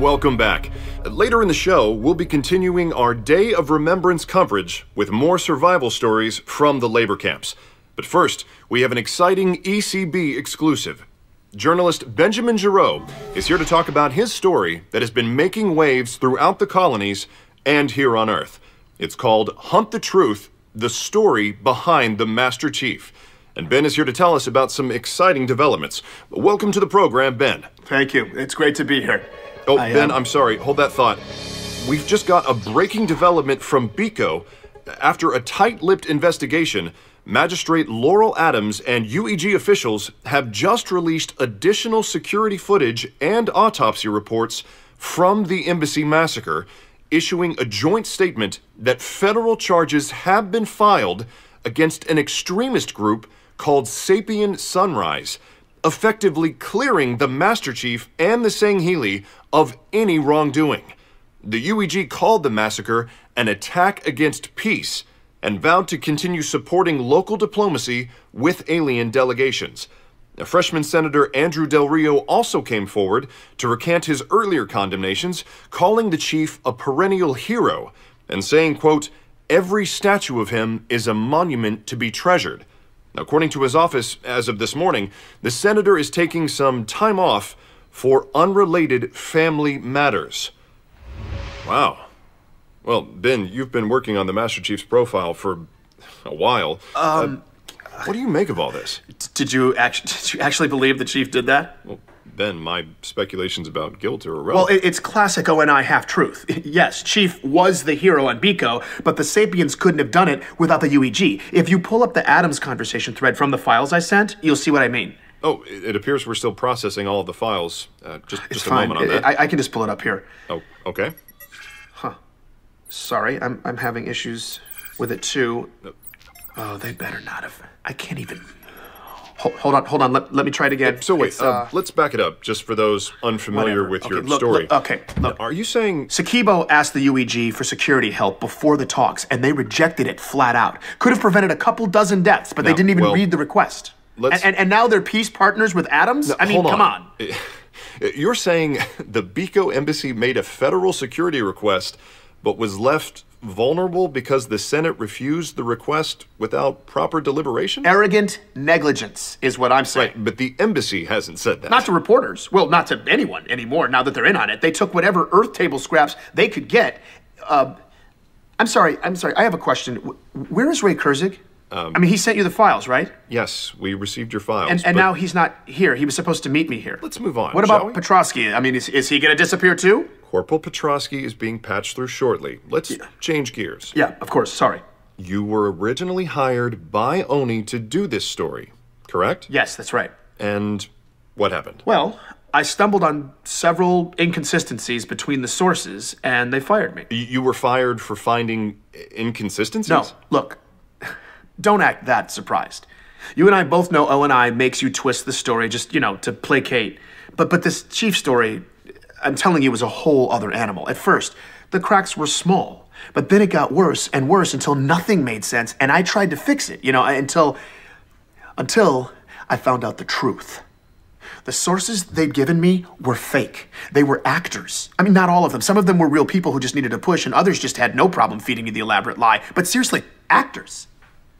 welcome back. Later in the show, we'll be continuing our Day of Remembrance coverage with more survival stories from the labor camps. But first, we have an exciting ECB exclusive. Journalist Benjamin Giraud is here to talk about his story that has been making waves throughout the colonies and here on Earth. It's called Hunt the Truth, the story behind the Master Chief. And Ben is here to tell us about some exciting developments. Welcome to the program, Ben. Thank you. It's great to be here. Oh, Ben, I'm sorry. Hold that thought. We've just got a breaking development from BICO. After a tight-lipped investigation, Magistrate Laurel Adams and UEG officials have just released additional security footage and autopsy reports from the Embassy massacre, issuing a joint statement that federal charges have been filed against an extremist group called Sapien Sunrise, effectively clearing the Master Chief and the Sangheili of any wrongdoing. The UEG called the massacre an attack against peace and vowed to continue supporting local diplomacy with alien delegations. Freshman Senator Andrew Del Rio also came forward to recant his earlier condemnations, calling the chief a perennial hero and saying, quote, "Every statue of him is a monument to be treasured." According to his office, as of this morning, the senator is taking some time off for unrelated family matters. Wow. Well, Ben, you've been working on the Master Chief's profile for a while. What do you make of all this? Did you actually believe the chief did that? Well, Ben, my speculations about guilt are irrelevant. Well, it's classic ONI half-truth. Yes, Chief was the hero on BICO, but the Sapiens couldn't have done it without the UEG. If you pull up the Adams conversation thread from the files I sent, you'll see what I mean. Oh, it appears we're still processing all of the files. Just a fine. moment on that. I can just pull it up here. Oh, okay. Huh. Sorry, I'm having issues with it too. Oh, they better not have. I can't even... Hold on. Let me try it again. So wait, let's back it up, just for those unfamiliar with your story. Look. Are you saying... Sakibo asked the UEG for security help before the talks, and they rejected it flat out. Could have prevented a couple dozen deaths, but they didn't even read the request. And now they're peace partners with Adams? No, I mean, come on. You're saying the BICO embassy made a federal security request, but was left vulnerable because the Senate refused the request without proper deliberation? Arrogant negligence is what I'm saying. Right, but the embassy hasn't said that. Not to reporters. Well, not to anyone anymore now that they're in on it. They took whatever Earth table scraps they could get. I'm sorry. I have a question. Where is Ray Kurzig? I mean, he sent you the files, right? Yes, we received your files. And now he's not here. He was supposed to meet me here. Let's move on, What about Petrosky? I mean, is he going to disappear too? Corporal Petrosky is being patched through shortly. Let's change gears. Yeah, of course. Sorry. You were originally hired by Oni to do this story, correct? Yes, that's right. And what happened? Well, I stumbled on several inconsistencies between the sources, and they fired me. You were fired for finding inconsistencies? No, look, don't act that surprised. You and I both know O&I makes you twist the story just, to placate. But this chief story, I'm telling you, was a whole other animal. At first, the cracks were small, but then it got worse and worse until nothing made sense, and I tried to fix it, until I found out the truth. The sources they'd given me were fake. They were actors. I mean, not all of them. Some of them were real people who just needed a push, and others just had no problem feeding you the elaborate lie. But seriously, actors.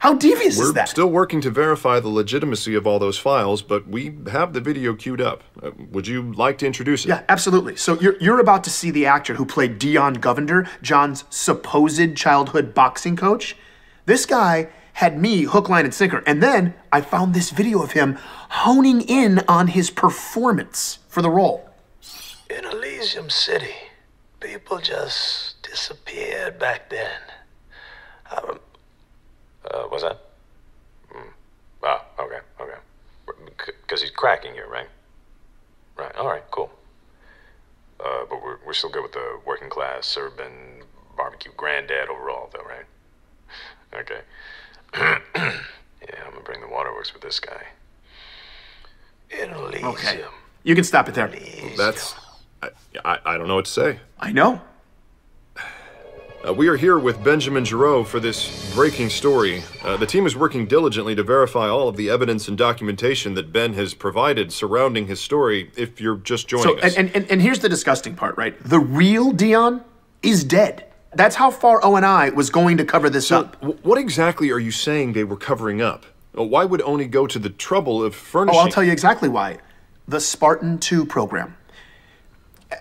How devious is that? We're still working to verify the legitimacy of all those files, but we have the video queued up. Would you like to introduce it? Yeah, absolutely. So you're about to see the actor who played Dion Govender, John's supposed childhood boxing coach. This guy had me hook, line, and sinker, and then I found this video of him honing in on his performance for the role. In Elysium City, people just disappeared back then. What's that? Okay. Because he's cracking you, right? Right, all right, cool. But we're still good with the working class, urban, barbecue granddad overall, though, right? Okay. Yeah, I'm gonna bring the waterworks with this guy. In Elysium. Okay, you can stop it there. That's... I don't know what to say. I know. We are here with Benjamin Giroux for this breaking story. The team is working diligently to verify all of the evidence and documentation that Ben has provided surrounding his story, if you're just joining us. And here's the disgusting part, right? The real Dion is dead. That's how far O&I was going to cover this up. What exactly are you saying they were covering up? Why would Oni go to the trouble of furnishing... Oh, I'll tell you exactly why. The Spartan 2 program.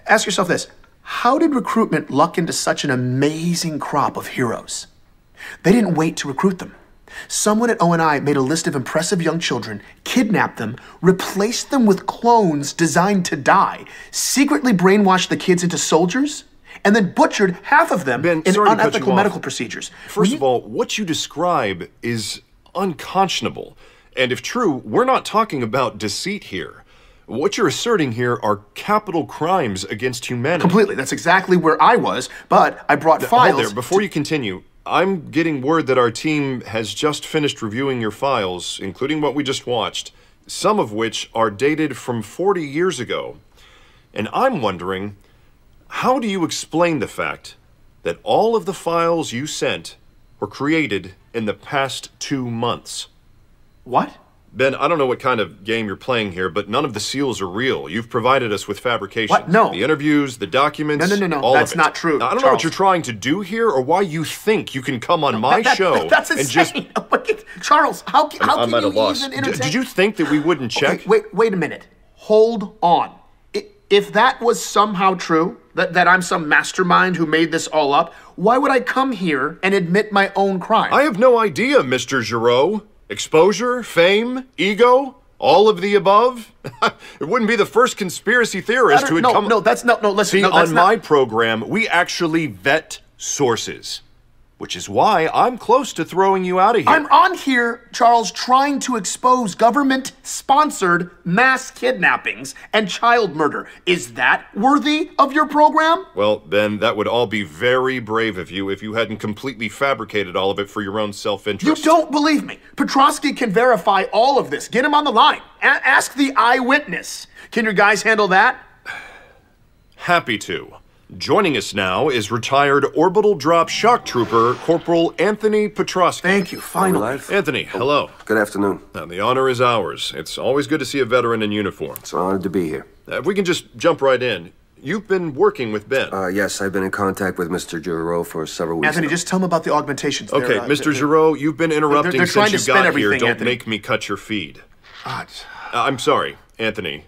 Ask yourself this. How did recruitment luck into such an amazing crop of heroes? They didn't wait to recruit them. Someone at O&I made a list of impressive young children, kidnapped them, replaced them with clones designed to die, secretly brainwashed the kids into soldiers, and then butchered half of them in unethical medical procedures. First of all, what you describe is unconscionable. And if true, we're not talking about deceit here. What you're asserting here are capital crimes against humanity. Completely. That's exactly where I was, but I brought files... Hold there. Before you continue, I'm getting word that our team has just finished reviewing your files, including what we just watched, some of which are dated from 40 years ago. And I'm wondering, how do you explain the fact that all of the files you sent were created in the past 2 months? What? Ben, I don't know what kind of game you're playing here, but none of the seals are real. You've provided us with fabrication. What? No. The interviews, the documents, No. all That's of it. not true, Now, I don't know what you're trying to do here or why you think you can come on my show that's and insane. Charles, how can you even entertain... Did you think that we wouldn't check? Okay, wait a minute. Hold on. If that was somehow true, that I'm some mastermind who made this all up, why would I come here and admit my own crime? I have no idea, Mr. Giroux. Exposure, fame, ego, all of the above? It wouldn't be the first conspiracy theorist who would come... Listen. See, on my program, we actually vet sources. Which is why I'm close to throwing you out of here. I'm on here, Charles, trying to expose government-sponsored mass kidnappings and child murder. Is that worthy of your program? Well, Ben, that would all be very brave of you if you hadn't completely fabricated all of it for your own self-interest. You don't believe me. Petrovsky can verify all of this. Get him on the line. Ask the eyewitness. Can your guys handle that? Happy to. Joining us now is retired orbital drop shock trooper Corporal Anthony Petrovsky. Thank you, finally. Anthony, hello. Good afternoon. The honor is ours. It's always good to see a veteran in uniform. It's an honor to be here. If we can just jump right in. You've been working with Ben. Yes, I've been in contact with Mr. Giroux for several weeks Anthony, now. just tell him about the augmentations. Okay, Mr. Giroux, you've been interrupting they're trying since to you spin got here. everything, Don't Anthony. make me cut your feed. God. I'm sorry, Anthony.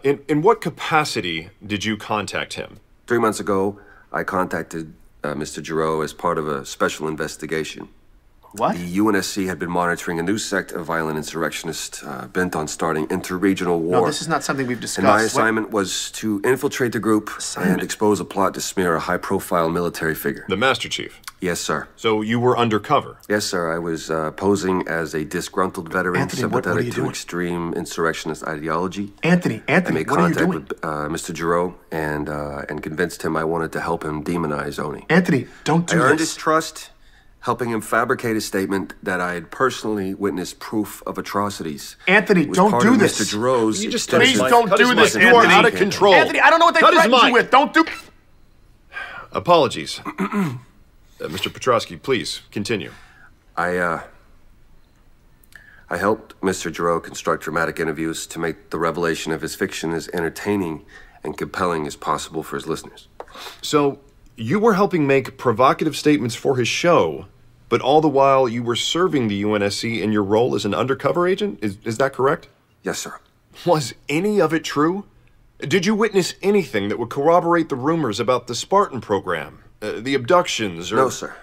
In what capacity did you contact him? 3 months ago, I contacted Mr. Giroux as part of a special investigation. What? The UNSC had been monitoring a new sect of violent insurrectionists bent on starting interregional war. No, this is not something we've discussed. And my assignment was to infiltrate the group and expose a plot to smear a high-profile military figure. The Master Chief? Yes, sir. So you were undercover? Yes, sir. I was posing as a disgruntled veteran Anthony, what are sympathetic you to doing? extreme insurrectionist ideology. Anthony, I made what are you contact doing? with Mr. Giroux and convinced him I wanted to help him demonize Oni. Anthony, don't do I earned this. his trust, helping him fabricate a statement that I had personally witnessed proof of atrocities. Anthony, It was don't part do of this. Mr. Giroux's You just Please Cut his don't mic. do Cut this, his mic. You are Anthony. out of control. Anthony, I don't know what they Cut his threatened you mic. with. Don't do... Apologies. Mr. Petrovsky, please, continue. I helped Mr. Giroux construct dramatic interviews to make the revelation of his fiction as entertaining and compelling as possible for his listeners. So, you were helping make provocative statements for his show, but all the while you were serving the UNSC in your role as an undercover agent? Is that correct? Yes, sir. Was any of it true? Did you witness anything that would corroborate the rumors about the Spartan program? The abductions, or... No, sir.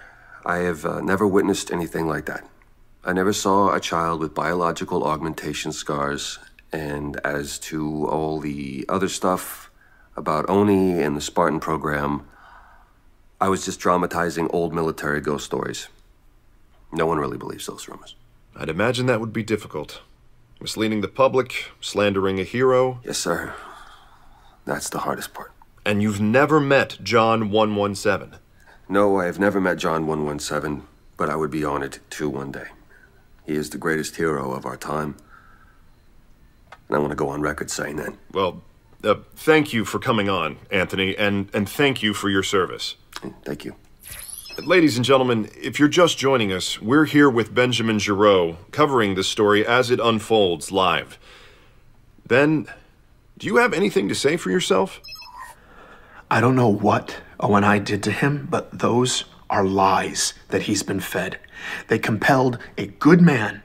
I have never witnessed anything like that. I never saw a child with biological augmentation scars, and as to all the other stuff about Oni and the Spartan program, I was just dramatizing old military ghost stories. No one really believes those rumors. I'd imagine that would be difficult. Misleading the public, slandering a hero. Yes, sir. That's the hardest part. And you've never met John 117. No, I have never met John 117, but I would be honored to one day. He is the greatest hero of our time. And I want to go on record saying that. Well, thank you for coming on, Anthony, and thank you for your service. Thank you. Ladies and gentlemen, if you're just joining us, we're here with Benjamin Giraud, covering this story as it unfolds live. Ben, do you have anything to say for yourself? I don't know what O&I did to him, but those are lies that he's been fed. They compelled a good man,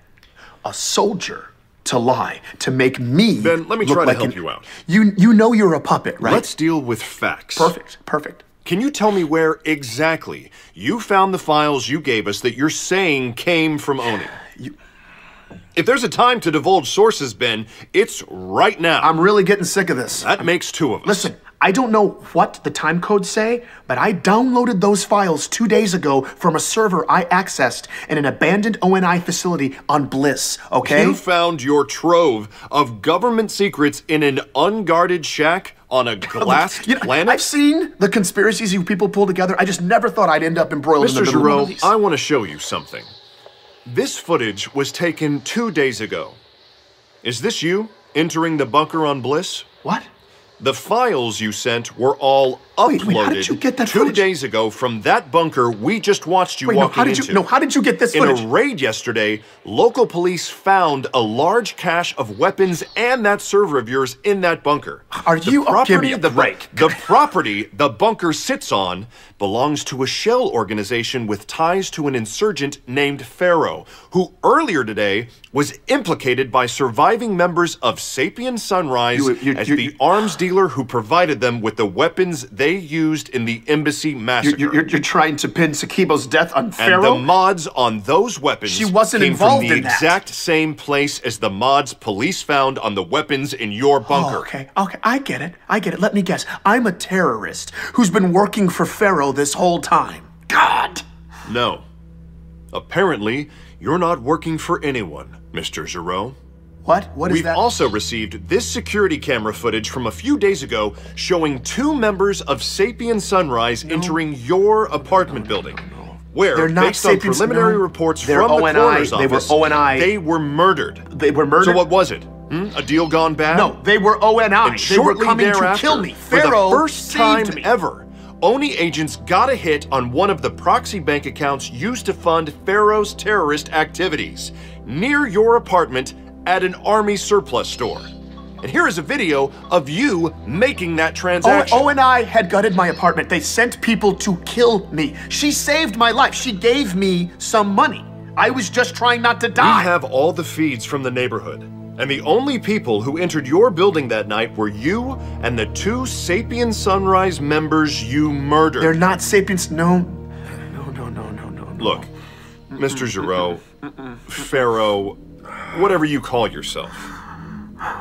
a soldier, to lie, to make me Ben, let me look try to like help you out. You know you're a puppet, right? Let's deal with facts. Perfect. Can you tell me where exactly you found the files you gave us that you're saying came from Oni? If there's a time to divulge sources, Ben, it's right now. I'm really getting sick of this. That makes two of us. Listen, I don't know what the time codes say, but I downloaded those files 2 days ago from a server I accessed in an abandoned ONI facility on Bliss, okay? You found your trove of government secrets in an unguarded shack on a glassed planet? I've seen the conspiracies you people pull together. I just never thought I'd end up embroiled in the Mr. middle of one of Giraud, these. I want to show you something. This footage was taken 2 days ago. Is this you entering the bunker on Bliss? What? The files you sent were all uploaded Wait, how did you get that 2 footage? days ago from that bunker we just watched you Wait, no, walking how did into. you? No, how did you get this In footage? a raid yesterday, local police found a large cache of weapons and that server of yours in that bunker. Are you? Give me a break. The property the bunker sits on belongs to a shell organization with ties to an insurgent named Pharaoh, who earlier today was implicated by surviving members of Sapien Sunrise as the arms dealer who provided them with the weapons they used in the embassy massacre. You're trying to pin Sakibo's death on Pharaoh? And the mods on those weapons She wasn't came involved from the in that. exact same place as the mods police found on the weapons in your bunker. Oh, okay, I get it. Let me guess. I'm a terrorist who's been working for Pharaoh this whole time. God! No. Apparently, you're not working for anyone, Mr. Giraud. What? What is We've that? also received this security camera footage from a few days ago showing 2 members of Sapien Sunrise entering your apartment building. Where, They're not based on Sapiens, preliminary no. reports They're from the ONI. coroner's They were office, ONI. they were murdered. They were murdered? So what was it? A deal gone bad? No, they were ONI. And They were shortly coming to thereafter, kill me. for Pharaoh the first time saved me. ever, Oni agents got a hit on one of the proxy bank accounts used to fund Pharaoh's terrorist activities near your apartment at an army surplus store. And here is a video of you making that transaction. ONI had gutted my apartment. They sent people to kill me. She saved my life. She gave me some money. I was just trying not to die. We have all the feeds from the neighborhood. And the only people who entered your building that night were you and the 2 Sapien Sunrise members you murdered. They're not Sapiens. No. Look, Mr. Giraud, Pharaoh, whatever you call yourself,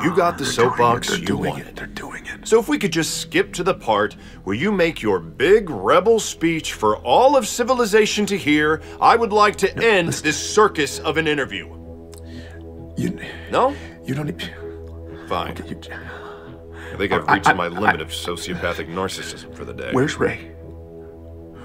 you got the soapbox you wanted. They're doing it. So if we could just skip to the part where you make your big rebel speech for all of civilization to hear, I would like to end this circus of an interview. No? You don't need... Fine. Okay, I think I've reached my limit of sociopathic narcissism for the day. Where's Ray?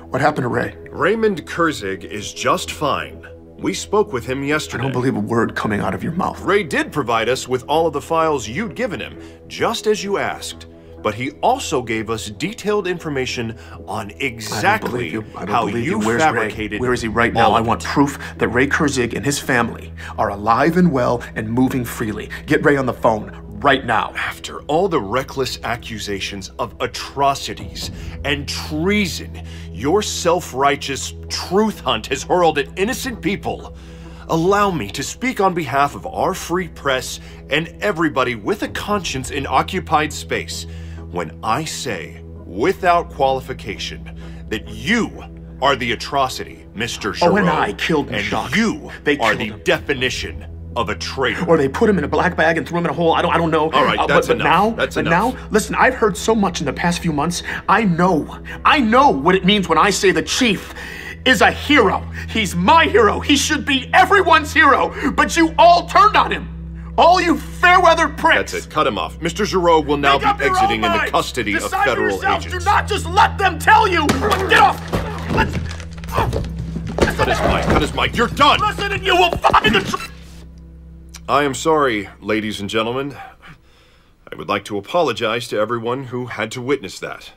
What happened to Ray? Raymond Kurzig is just fine. We spoke with him I yesterday. don't believe a word coming out of your mouth. Ray did provide us with all of the files you'd given him, just as you asked. But he also gave us detailed information on exactly how you Where's fabricated. Ray? Where is he right now? all I of want it. proof that Ray Kurzig and his family are alive and well and moving freely. Get Ray on the phone right now. After all the reckless accusations of atrocities and treason your self-righteous truth hunt has hurled at innocent people, allow me to speak on behalf of our free press and everybody with a conscience in occupied space when I say, without qualification, that you are the atrocity, Mr. Giraud. and I killed and Jacques. you They are killed the him. definition of a traitor. Or they put him in a black bag and threw him in a hole. I don't know. All right, that's but enough. now, That's but enough. now, listen, I've heard so much in the past few months. I know what it means when I say the chief is a hero. He's my hero. He should be everyone's hero. But you all turned on him. All you fair-weather pricks. That's it. Cut him off. Mr. Giraud will now Make up be your exiting own into mind. custody of Decide for federal yourselves. agents. Do not just let them tell you. Get off. Cut his mic. Cut his mic. You're done. Listen and you will find the truth. I am sorry, ladies and gentlemen. I would like to apologize to everyone who had to witness that.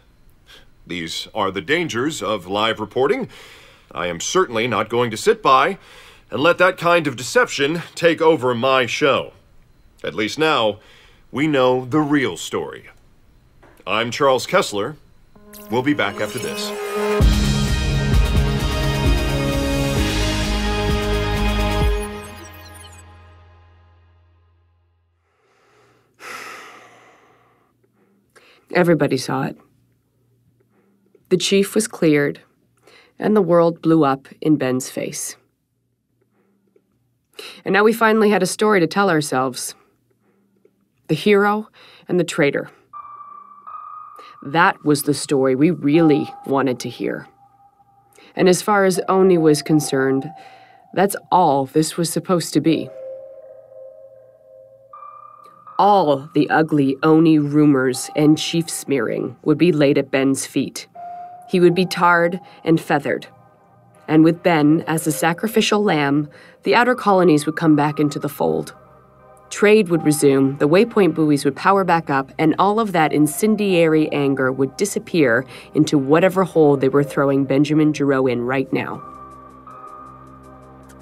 These are the dangers of live reporting. I am certainly not going to sit by and let that kind of deception take over my show. At least now, we know the real story. I'm Charles Kessler. We'll be back after this. Everybody saw it. The chief was cleared, and the world blew up in Ben's face. And now we finally had a story to tell ourselves. The hero and the traitor. That was the story we really wanted to hear. And as far as Oni was concerned, that's all this was supposed to be. All the ugly Oni rumors and chief smearing would be laid at Ben's feet. He would be tarred and feathered. And with Ben as the sacrificial lamb, the outer colonies would come back into the fold. Trade would resume, the waypoint buoys would power back up, and all of that incendiary anger would disappear into whatever hole they were throwing Benjamin Giroux in right now.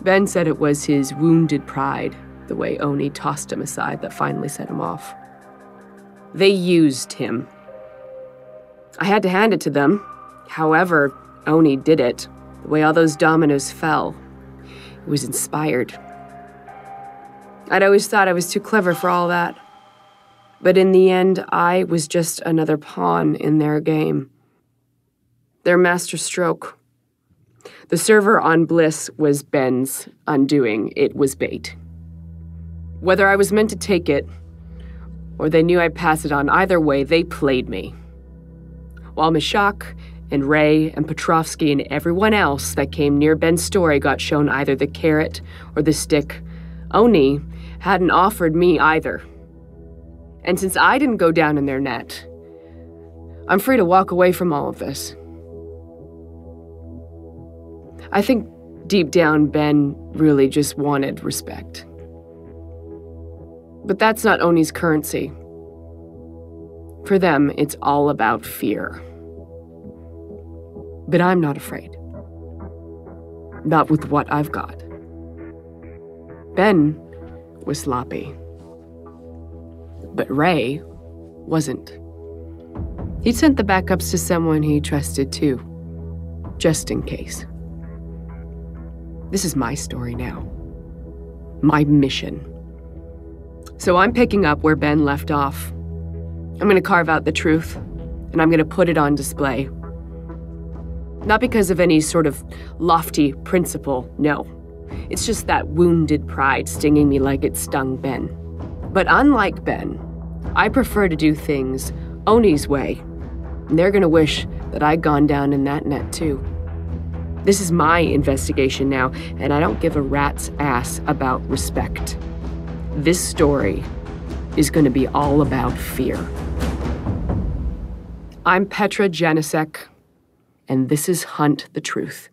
Ben said it was his wounded pride, the way Oni tossed him aside, that finally set him off. They used him. I had to hand it to them. However, Oni did it. The way all those dominoes fell. It was inspired. I'd always thought I was too clever for all that. But in the end, I was just another pawn in their game. Their master stroke. The server on Bliss was Ben's undoing. It was bait. Whether I was meant to take it, or they knew I'd pass it on, either way, they played me. While Mishak and Ray and Petrovsky and everyone else that came near Ben's story got shown either the carrot or the stick, Oni hadn't offered me either. And since I didn't go down in their net, I'm free to walk away from all of this. I think deep down, Ben really just wanted respect. But that's not Oni's currency. For them, it's all about fear. But I'm not afraid. Not with what I've got. Ben was sloppy. But Ray wasn't. He'd sent the backups to someone he trusted too, just in case. This is my story now. My mission. So I'm picking up where Ben left off. I'm going to carve out the truth, and I'm going to put it on display. Not because of any sort of lofty principle, no. It's just that wounded pride stinging me like it stung Ben. But unlike Ben, I prefer to do things Oni's way. And they're going to wish that I'd gone down in that net too. This is my investigation now, and I don't give a rat's ass about respect. This story is going to be all about fear. I'm Petra Janicek, and this is Hunt the Truth.